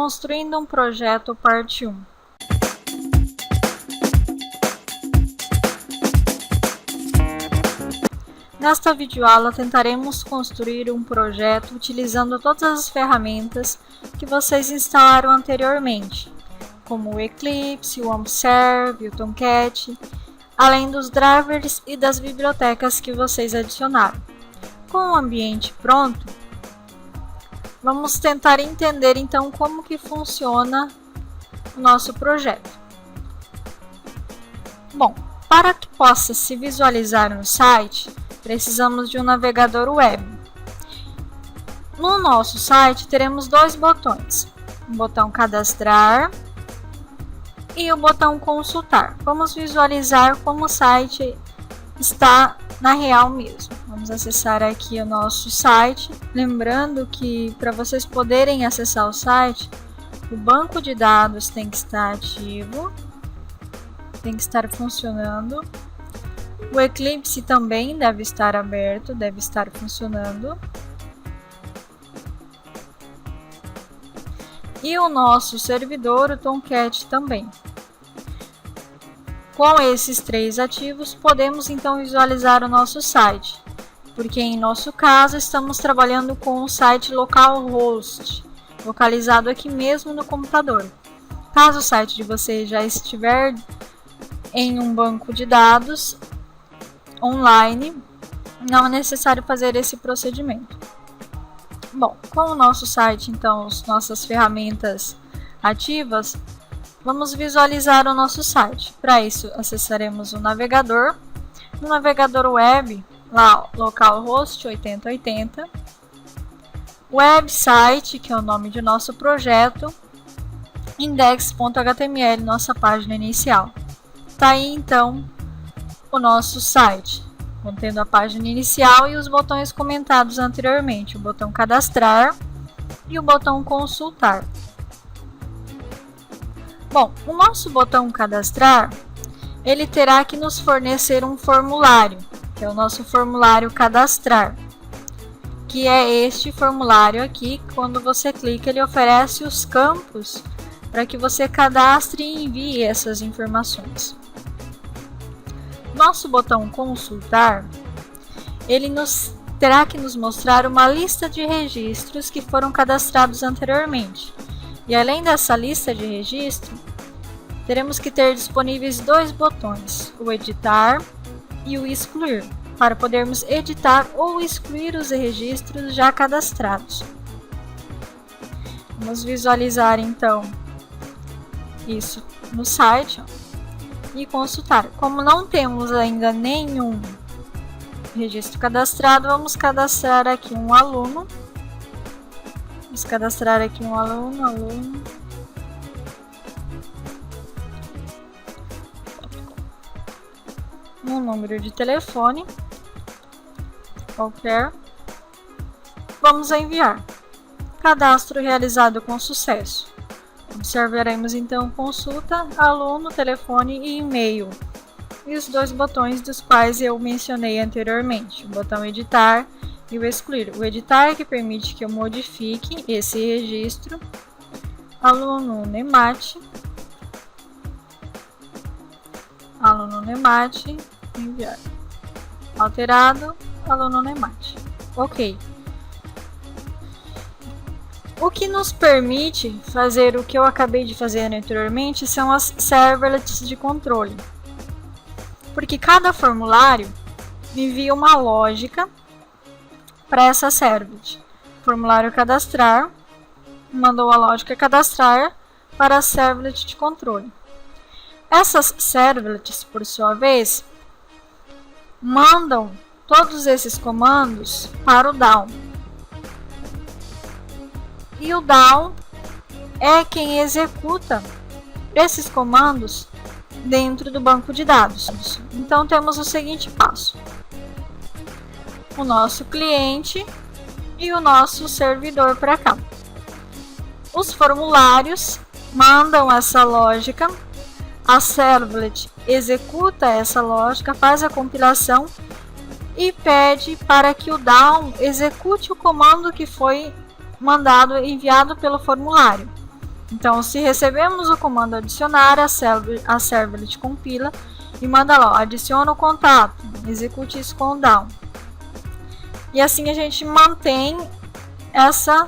Construindo um projeto, parte 1. Nesta videoaula tentaremos construir um projeto utilizando todas as ferramentas que vocês instalaram anteriormente, como o Eclipse, o Observe, o Tomcat, além dos drivers e das bibliotecas que vocês adicionaram. Com o ambiente pronto, vamos tentar entender então como que funciona o nosso projeto. Bom, para que possa se visualizar no site, precisamos de um navegador web. No nosso site teremos dois botões, o botão cadastrar e o botão consultar. Vamos visualizar como o site está na real mesmo. Vamos acessar aqui o nosso site. Lembrando que para vocês poderem acessar o site, o banco de dados tem que estar ativo, tem que estar funcionando. O Eclipse também deve estar aberto, deve estar funcionando. E o nosso servidor, o Tomcat, também. Com esses três ativos, podemos então visualizar o nosso site, porque em nosso caso estamos trabalhando com o site localhost, localizado aqui mesmo no computador. Caso o site de vocês já estiver em um banco de dados online, não é necessário fazer esse procedimento. Bom, com o nosso site, então, as nossas ferramentas ativas, vamos visualizar o nosso site. Para isso, acessaremos o navegador. No navegador web, lá, localhost 8080, website, que é o nome do nosso projeto, index.html, nossa página inicial. Está aí, então, o nosso site, contendo a página inicial e os botões comentados anteriormente, o botão cadastrar e o botão consultar. Bom, o nosso botão cadastrar, ele terá que nos fornecer um formulário, que é o nosso formulário cadastrar, que é este formulário aqui. Quando você clica, ele oferece os campos para que você cadastre e envie essas informações. Nosso botão consultar, ele terá que nos mostrar uma lista de registros que foram cadastrados anteriormente. E além dessa lista de registro, teremos que ter disponíveis dois botões, o editar e o excluir, para podermos editar ou excluir os registros já cadastrados. Vamos visualizar então isso no site, e consultar. Como não temos ainda nenhum registro cadastrado, vamos cadastrar aqui um aluno. Vamos cadastrar aqui um aluno. Um número de telefone qualquer. Vamos a enviar. Cadastro realizado com sucesso. Observaremos então consulta, aluno, telefone e e-mail. E os dois botões dos quais eu mencionei anteriormente, o botão editar e o excluir. O editar, que permite que eu modifique esse registro. Aluno Nemate, enviar. Alterado, aluno Nemate. Ok. O que nos permite fazer o que eu acabei de fazer anteriormente são as servlets de controle. Porque cada formulário envia uma lógica para essa servlet. Formulário cadastrar mandou a lógica cadastrar para a servlet de controle. Essas servlets, por sua vez, mandam todos esses comandos para o down. E o down é quem executa esses comandos dentro do banco de dados. Então temos o seguinte passo: o nosso cliente e o nosso servidor para cá. Os formulários mandam essa lógica, a servlet executa essa lógica, faz a compilação e pede para que o down execute o comando que foi enviado pelo formulário. Então, se recebemos o comando adicionar, a servlet compila e manda lá, adiciona o contato, execute isso com o down. E assim a gente mantém essa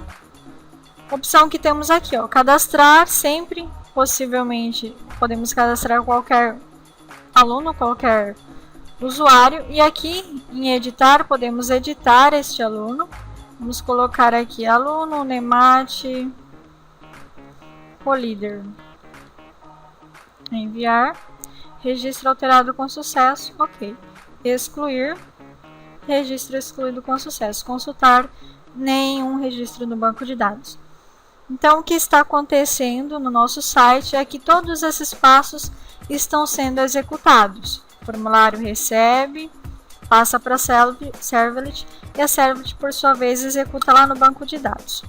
opção que temos aqui, ó, cadastrar sempre, possivelmente podemos cadastrar qualquer aluno, qualquer usuário, e aqui em editar podemos editar este aluno. Vamos colocar aqui aluno Nemate Colíder, enviar, registro alterado com sucesso, ok, excluir, registro excluído com sucesso, consultar, nenhum registro no banco de dados. Então, o que está acontecendo no nosso site é que todos esses passos estão sendo executados. O formulário recebe, passa para a servlet e a servlet, por sua vez, executa lá no banco de dados.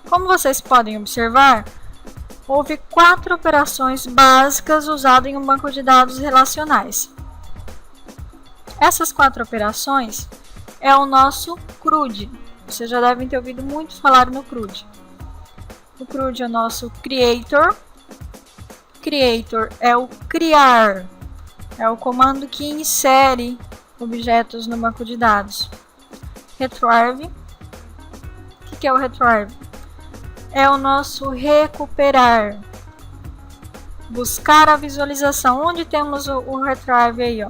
Como vocês podem observar, houve 4 operações básicas usadas em um banco de dados relacionais. Essas 4 operações é o nosso CRUD. Vocês já devem ter ouvido muito falar no CRUD. O CRUD é o nosso Creator. Creator é o criar. É o comando que insere objetos no banco de dados. Retrieve. O que é o retrieve? É o nosso recuperar. Buscar a visualização. Onde temos o retrieve aí, ó?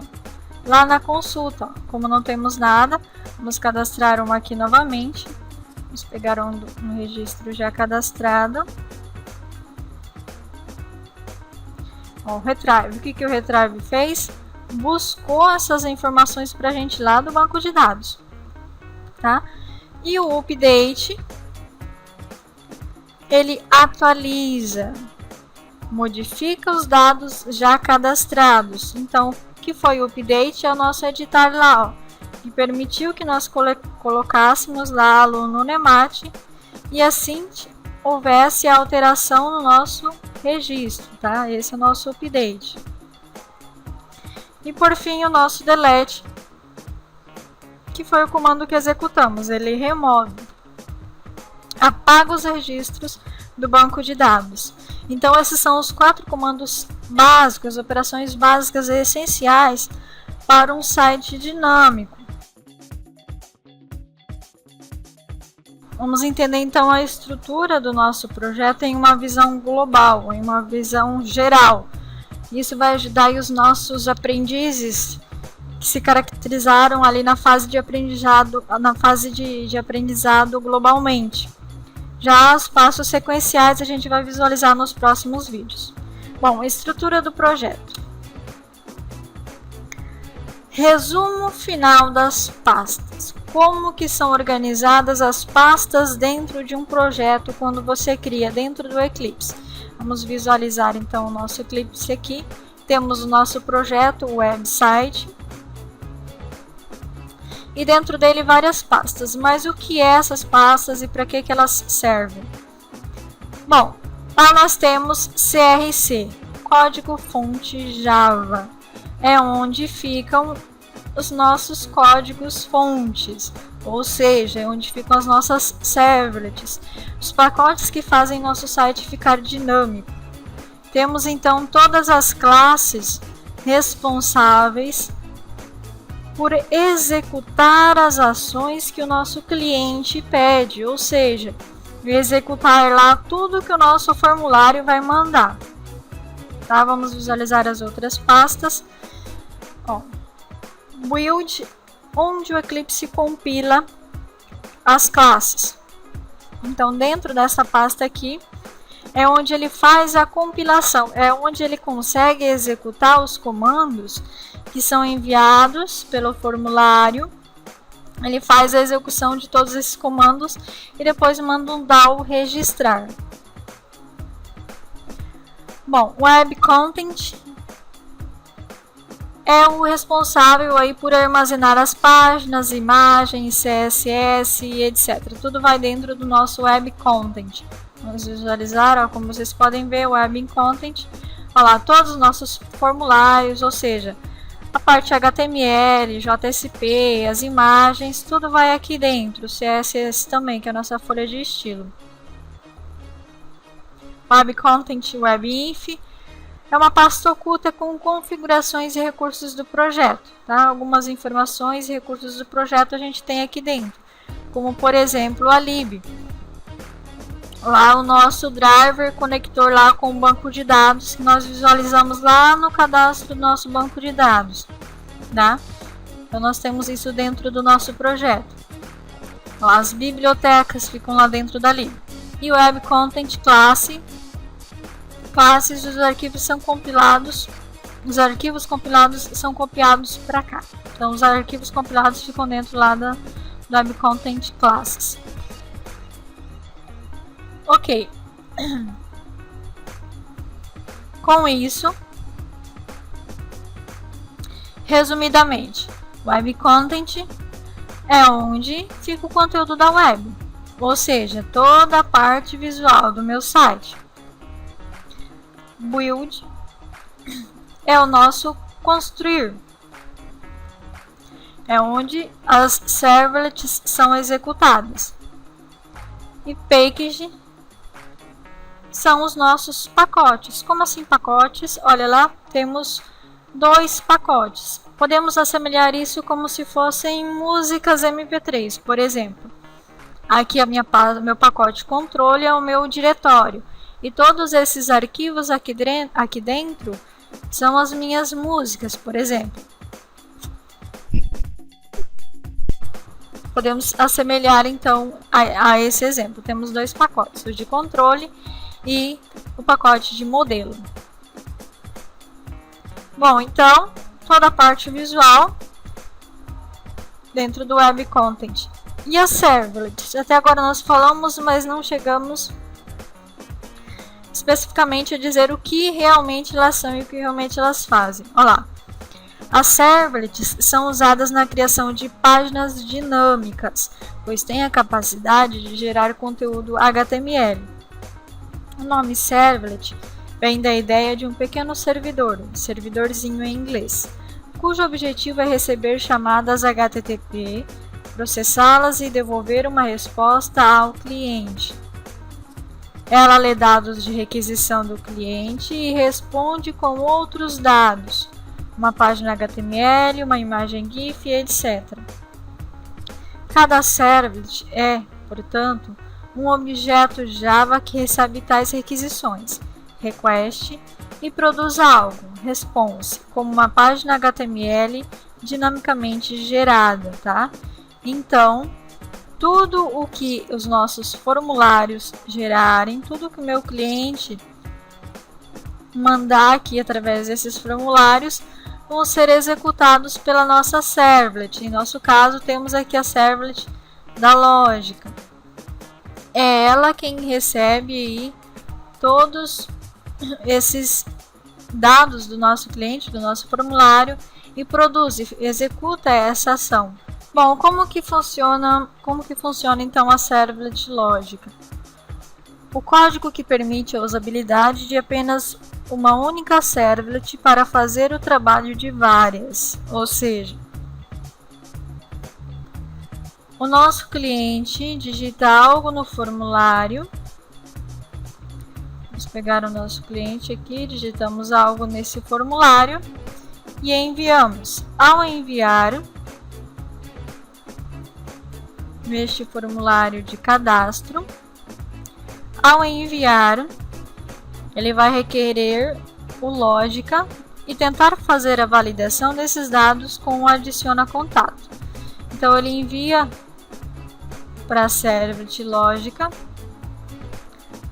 Lá na consulta, ó. Como não temos nada, vamos cadastrar uma aqui novamente. Vamos pegar um registro já cadastrado. Ó, o retrieve. O que o retrieve fez? Buscou essas informações para a gente lá do banco de dados. Tá? E o update, ele atualiza, modifica os dados já cadastrados. Então, o que foi o update? É o nosso editar lá, ó, que permitiu que nós colocássemos lá aluno Nemate e assim houvesse a alteração no nosso registro, tá? Esse é o nosso update. E por fim, o nosso delete, que foi o comando que executamos. Ele remove, apaga os registros do banco de dados. Então, esses são os 4 comandos básicos, operações básicas e essenciais para um site dinâmico. Vamos entender então a estrutura do nosso projeto em uma visão global, em uma visão geral. Isso vai ajudar os nossos aprendizes que se caracterizaram ali na fase de aprendizado, globalmente. Já os passos sequenciais a gente vai visualizar nos próximos vídeos. Bom, estrutura do projeto. Resumo final das pastas. Como que são organizadas as pastas dentro de um projeto quando você cria dentro do Eclipse? Vamos visualizar então o nosso Eclipse aqui. Temos o nosso projeto, o website. E dentro dele várias pastas. Mas o que é essas pastas e para que elas servem? Bom, lá nós temos CRC, Código Fonte Java. É onde ficam os nossos códigos fontes, ou seja, é onde ficam as nossas servlets, os pacotes que fazem nosso site ficar dinâmico. Temos então todas as classes responsáveis por executar as ações que o nosso cliente pede, ou seja, executar lá tudo que o nosso formulário vai mandar. Tá? Vamos visualizar as outras pastas. Ó, build, onde o Eclipse compila as classes. Então, dentro dessa pasta aqui, é onde ele faz a compilação, é onde ele consegue executar os comandos que são enviados pelo formulário. Ele faz a execução de todos esses comandos e depois manda um DAO registrar. Bom, Web Content é o responsável aí por armazenar as páginas, imagens, CSS e etc. Tudo vai dentro do nosso Web Content. Vamos visualizar, ó, como vocês podem ver, o Web Content. Olha lá, todos os nossos formulários, ou seja, a parte HTML, JSP, as imagens, tudo vai aqui dentro. O CSS também, que é a nossa folha de estilo. Web Content Web Inf é uma pasta oculta com configurações e recursos do projeto, tá? Algumas informações e recursos do projeto a gente tem aqui dentro, como por exemplo a lib. Lá o nosso driver conector lá com o banco de dados que nós visualizamos lá no cadastro do nosso banco de dados, tá? Então nós temos isso dentro do nosso projeto. As bibliotecas ficam lá dentro da lib. E o Web Content Classe. Classes dos arquivos são compilados. Os arquivos compilados são copiados para cá. Então os arquivos compilados ficam dentro lá do Web Content Classes. Ok. Com isso, resumidamente, Web Content é onde fica o conteúdo da web, ou seja, toda a parte visual do meu site. Build é o nosso construir, é onde as servlets são executadas. E package são os nossos pacotes. Como assim pacotes? Olha lá, temos 2 pacotes. Podemos assemelhar isso como se fossem músicas MP3, por exemplo. Aqui meu pacote controle é o meu diretório. E todos esses arquivos aqui dentro são as minhas músicas, por exemplo. Podemos assemelhar então a esse exemplo. Temos 2 pacotes, o de controle e o pacote de modelo. Bom, então, toda a parte visual dentro do Web Content. E as servlets? Até agora nós falamos, mas não chegamos especificamente a dizer o que realmente elas são e o que realmente elas fazem. Olha lá. As servlets são usadas na criação de páginas dinâmicas, pois têm a capacidade de gerar conteúdo HTML. O nome servlet vem da ideia de um pequeno servidor, um servidorzinho em inglês, cujo objetivo é receber chamadas HTTP, processá-las e devolver uma resposta ao cliente. Ela lê dados de requisição do cliente e responde com outros dados, uma página HTML, uma imagem GIF, etc. Cada servlet é, portanto, um objeto Java que recebe tais requisições, request, e produz algo, response, como uma página HTML dinamicamente gerada, tá? Então, tudo o que os nossos formulários gerarem, tudo que o meu cliente mandar aqui através desses formulários, vão ser executados pela nossa servlet. Em nosso caso, temos aqui a servlet da lógica. É ela quem recebe aí todos esses dados do nosso cliente, do nosso formulário, e produz, executa essa ação. Bom, como que funciona então a servlet lógica? O código que permite a usabilidade de apenas uma única servlet para fazer o trabalho de várias, ou seja, o nosso cliente digita algo no formulário. Vamos pegar o nosso cliente aqui, digitamos algo nesse formulário e enviamos. Ao enviar neste formulário de cadastro, ele vai requerer o lógica e tentar fazer a validação desses dados com o adiciona contato. Então ele envia para a servlet lógica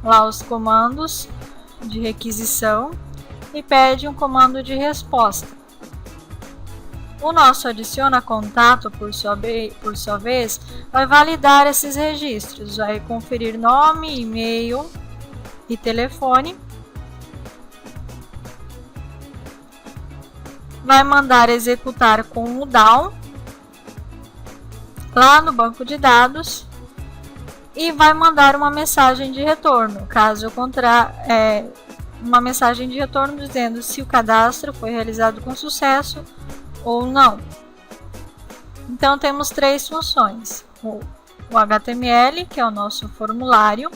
lá os comandos de requisição e pede um comando de resposta. O nosso adiciona contato, por sua vez, vai validar esses registros, vai conferir nome, e-mail e telefone, vai mandar executar com o down lá no banco de dados e vai mandar uma mensagem de retorno, caso contrário, uma mensagem de retorno dizendo se o cadastro foi realizado com sucesso ou não. Então temos 3 funções: o HTML, que é o nosso formulário,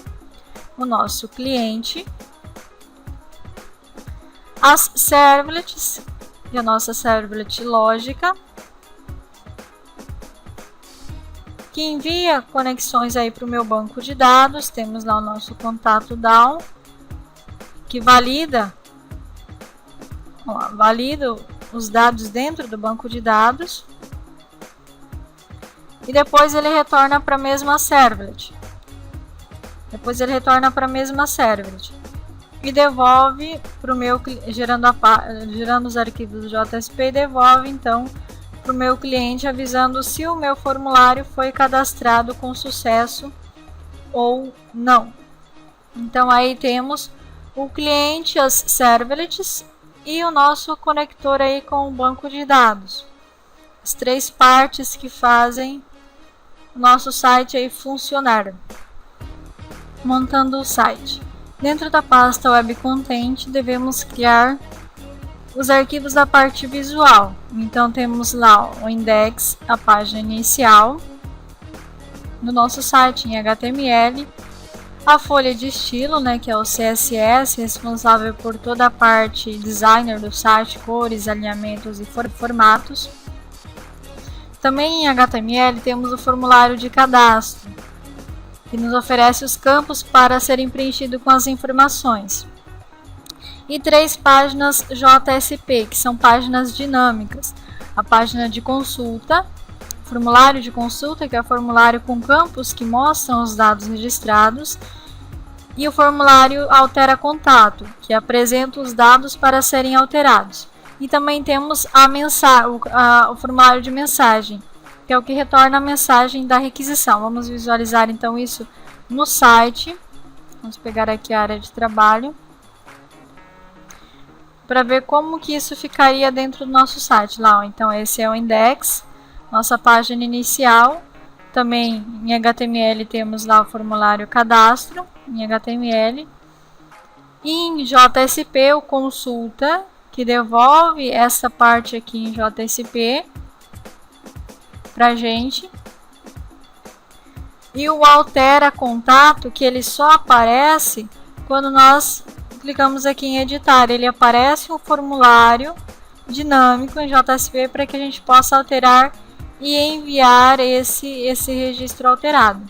o nosso cliente as servlets e a nossa servlet lógica, que envia conexões aí para o meu banco de dados. Temos lá o nosso contato DAO, que valida os dados dentro do banco de dados, e depois ele retorna para a mesma servlet. E devolve para o meu, gerando os arquivos JSP, e devolve então para o meu cliente, avisando se o meu formulário foi cadastrado com sucesso ou não. Então aí temos o cliente, as servlets e o nosso conector aí com o banco de dados. As três partes que fazem o nosso site aí funcionar. Montando o site. Dentro da pasta Web Content, devemos criar os arquivos da parte visual. Então temos lá o index, a página inicial do nosso site em HTML, a folha de estilo, né, que é o CSS, responsável por toda a parte designer do site, cores, alinhamentos e formatos. Também em HTML temos o formulário de cadastro, que nos oferece os campos para serem preenchidos com as informações. E 3 páginas JSP, que são páginas dinâmicas. A página de consulta, formulário de consulta, que é o formulário com campos que mostram os dados registrados, e o formulário altera contato, que apresenta os dados para serem alterados. E também temos o formulário de mensagem, que é o que retorna a mensagem da requisição. Vamos visualizar então isso no site. Vamos pegar aqui a área de trabalho para ver como que isso ficaria dentro do nosso site. Lá, então esse é o index, nossa página inicial. Também em HTML temos lá o formulário cadastro em HTML. E em JSP o consulta, que devolve essa parte aqui em JSP para a gente. E o altera contato, que ele só aparece quando nós clicamos aqui em editar. Ele aparece um formulário dinâmico em JSP para que a gente possa alterar e enviar esse registro alterado.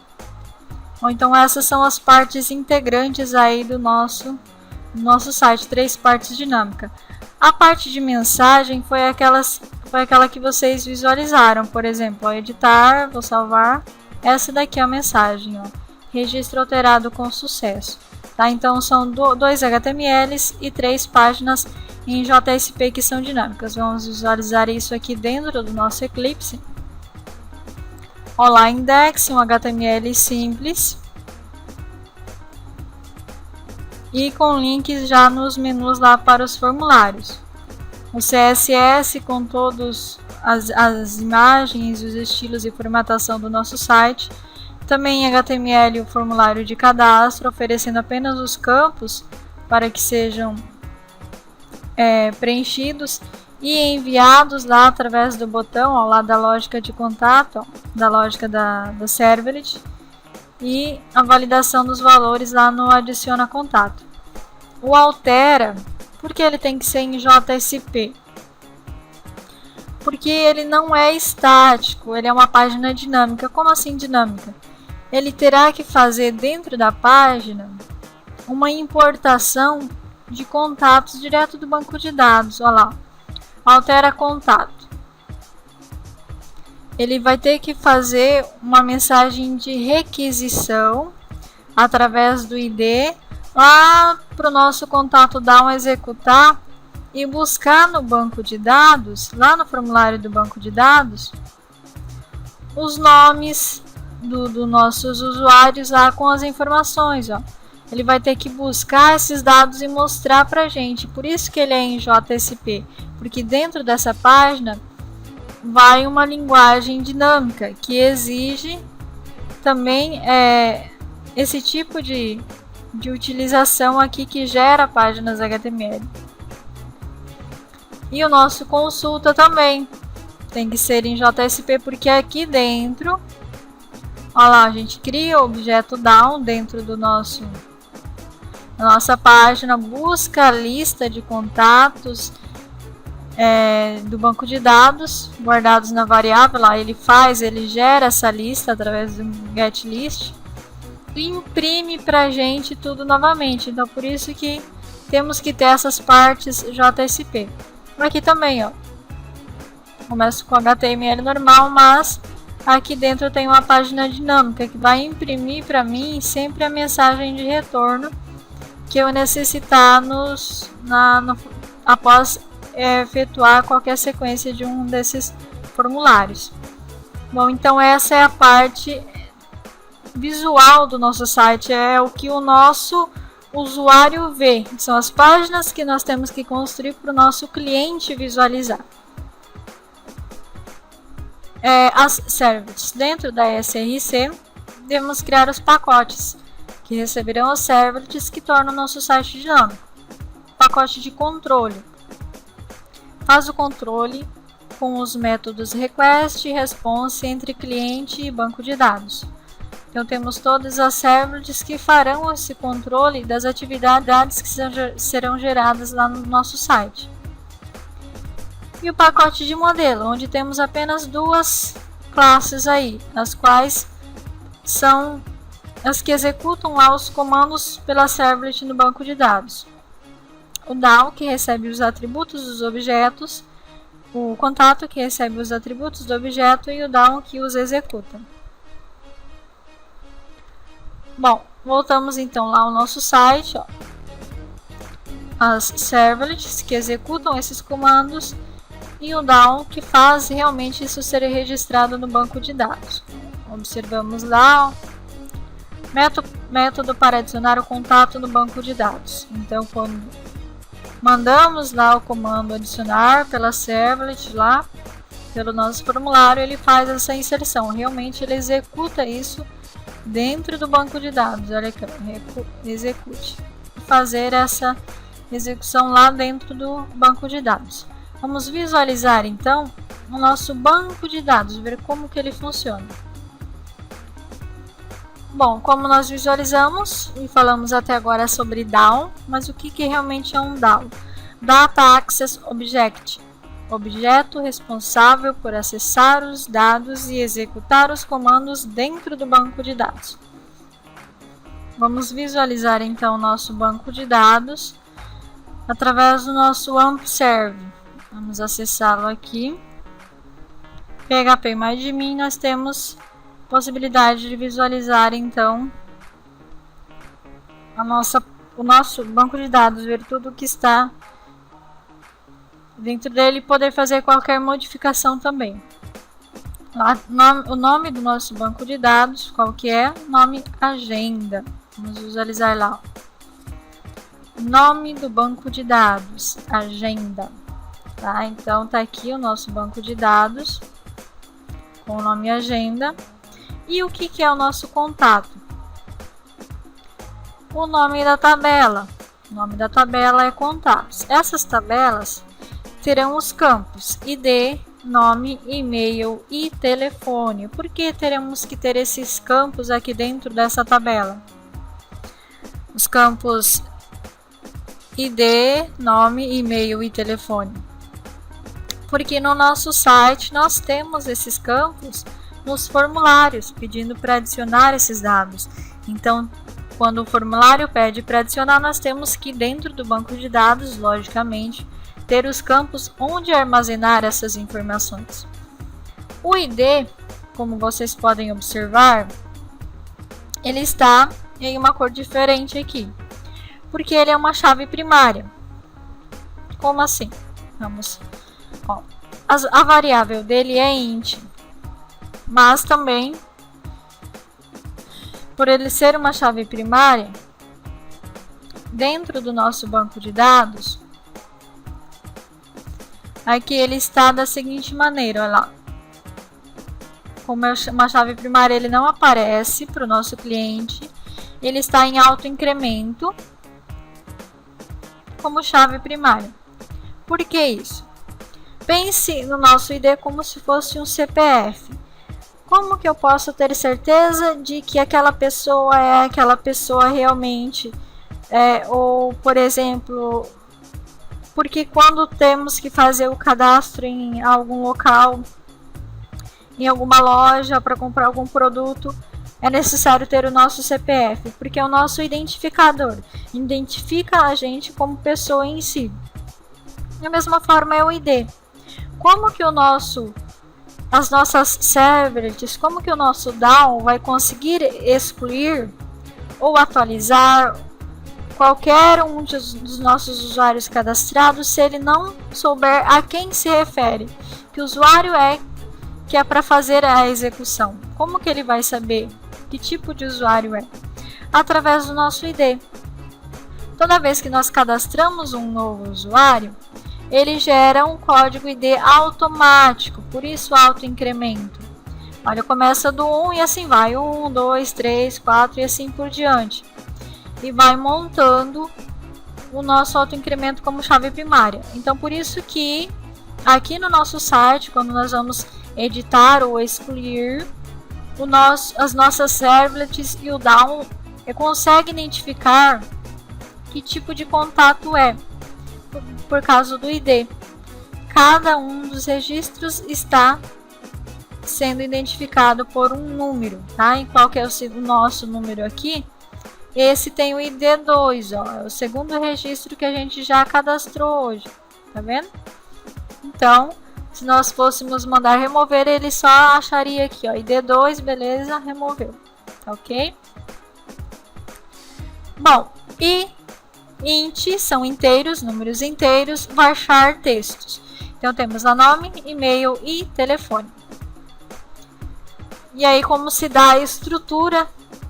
Ou então essas são as partes integrantes aí do nosso site, 3 partes dinâmicas. A parte de mensagem foi aquela que vocês visualizaram. Por exemplo, ao editar, vou salvar. Essa daqui é a mensagem, ó. Registro alterado com sucesso. Tá? Então são 2 HTMLs e 3 páginas em JSP que são dinâmicas. Vamos visualizar isso aqui dentro do nosso Eclipse. Olá, index, um HTML simples. E com links já nos menus lá para os formulários. O CSS com todas as imagens, os estilos e formatação do nosso site. Também em HTML o formulário de cadastro, oferecendo apenas os campos para que sejam preenchidos e enviados lá através do botão ao lado da lógica de contato, da lógica da servlet, e a validação dos valores lá no adiciona contato. O altera, por que ele tem que ser em JSP? Porque ele não é estático, ele é uma página dinâmica. Como assim dinâmica? Ele terá que fazer dentro da página uma importação de contatos direto do banco de dados. Olha lá, altera contato. Ele vai ter que fazer uma mensagem de requisição através do ID lá para o nosso contato DAO executar e buscar no banco de dados, lá no formulário do banco de dados, os nomes dos nossos usuários lá com as informações. Ó. Ele vai ter que buscar esses dados e mostrar para a gente. Por isso que ele é em JSP, porque dentro dessa página vai uma linguagem dinâmica que exige também esse tipo de utilização aqui que gera páginas HTML. E o nosso consulta também tem que ser em JSP, porque aqui dentro, olha lá, a gente cria o objeto DAO dentro do nosso na nossa página, busca a lista de contatos do banco de dados guardados na variável. Lá ele gera essa lista através do getList e imprime para a gente tudo novamente. Então por isso que temos que ter essas partes JSP. Aqui também, ó, começo com HTML normal, mas aqui dentro tem uma página dinâmica que vai imprimir para mim sempre a mensagem de retorno que eu necessitar após efetuar qualquer sequência de um desses formulários. Bom, então essa é a parte visual do nosso site, é o que o nosso usuário vê, são as páginas que nós temos que construir para o nosso cliente visualizar. As servlets. Dentro da SRC, devemos criar os pacotes que receberão os servlets que tornam o nosso site dinâmico. Pacote de controle. Faz o controle com os métodos request e response entre cliente e banco de dados. Então temos todas as servlets que farão esse controle das atividades que serão geradas lá no nosso site. E o pacote de modelo, onde temos apenas duas classes aí, as quais são as que executam lá os comandos pela servlet no banco de dados. O DAO, que recebe os atributos dos objetos, o contato, que recebe os atributos do objeto, e o DAO, que os executa. Bom, voltamos então lá ao nosso site, ó. As servlets que executam esses comandos e o DAO, que faz realmente isso ser registrado no banco de dados. Observamos lá, ó, método para adicionar o contato no banco de dados. Então, quando mandamos lá o comando adicionar pela servlet lá, pelo nosso formulário, ele faz essa inserção. Realmente ele executa isso dentro do banco de dados. Olha aqui, execute. Fazer essa execução lá dentro do banco de dados. Vamos visualizar então o nosso banco de dados, ver como que ele funciona. Bom, como nós visualizamos e falamos até agora sobre DAO, mas o que realmente é um DAO? Data Access Object, objeto responsável por acessar os dados e executar os comandos dentro do banco de dados. Vamos visualizar então o nosso banco de dados através do nosso AmpServe. Vamos acessá-lo aqui. PHP-MyAdmin, nós temos possibilidade de visualizar então o nosso banco de dados, ver tudo que está dentro dele e poder fazer qualquer modificação também. Lá, o nome do nosso banco de dados, qual que é? Nome agenda. Vamos visualizar lá. Nome do banco de dados, agenda. Tá? Então tá aqui o nosso banco de dados com o nome agenda. E o que é o nosso contato? O nome da tabela. O nome da tabela é contatos. Essas tabelas terão os campos ID, nome, e-mail e telefone. Por que teremos que ter esses campos aqui dentro dessa tabela? Os campos ID, nome, e-mail e telefone. Porque no nosso site nós temos esses campos nos formulários, pedindo para adicionar esses dados. Então, quando o formulário pede para adicionar, nós temos que, dentro do banco de dados, logicamente, ter os campos onde armazenar essas informações. O ID, como vocês podem observar, ele está em uma cor diferente aqui, porque ele é uma chave primária. Como assim? Vamos, ó, a variável dele é int, mas também, por ele ser uma chave primária, dentro do nosso banco de dados, aqui ele está da seguinte maneira, olha lá. Como é uma chave primária, ele não aparece para o nosso cliente, ele está em alto incremento como chave primária. Por que isso? Pense no nosso ID como se fosse um CPF. Como que eu posso ter certeza de que aquela pessoa é aquela pessoa realmente Ou, por exemplo, porque quando temos que fazer o cadastro em algum local, em alguma loja para comprar algum produto, é necessário ter o nosso CPF, porque é o nosso identificador, identifica a gente como pessoa em si. Da mesma forma é o ID. Como que as nossas servlets, como que o nosso DAO vai conseguir excluir ou atualizar qualquer um dos nossos usuários cadastrados se ele não souber a quem se refere? Que usuário que é para fazer a execução? Como que ele vai saber que tipo de usuário é? Através do nosso ID. Toda vez que nós cadastramos um novo usuário, ele gera um código ID automático, por isso autoincremento. Olha, começa do 1 e assim vai, 1, 2, 3, 4 e assim por diante. E vai montando o nosso autoincremento como chave primária. Então, por isso que aqui no nosso site, quando nós vamos editar ou excluir, as nossas servlets e o DAO consegue identificar que tipo de contato é, por causa do ID. Cada um dos registros está sendo identificado por um número, tá? E qual que é o nosso número aqui? Esse tem o ID2, ó, é o segundo registro que a gente já cadastrou hoje, tá vendo? Então, se nós fôssemos mandar remover, ele só acharia aqui, ó, ID2, beleza, removeu, tá ok? Bom, e int são inteiros, números inteiros, varchar textos. Então temos a nome, e-mail e telefone. E aí como se dá a estrutura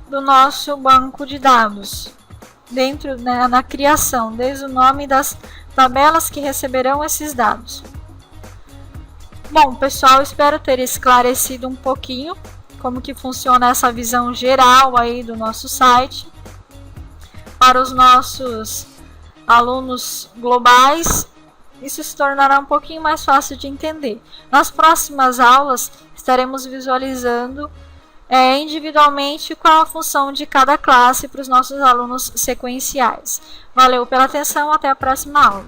do nosso banco de dados dentro, né, na criação, desde o nome das tabelas que receberão esses dados. Bom, pessoal, espero ter esclarecido um pouquinho como que funciona essa visão geral aí do nosso site. Para os nossos alunos globais, isso se tornará um pouquinho mais fácil de entender. Nas próximas aulas, estaremos visualizando individualmente qual a função de cada classe para os nossos alunos sequenciais. Valeu pela atenção, até a próxima aula.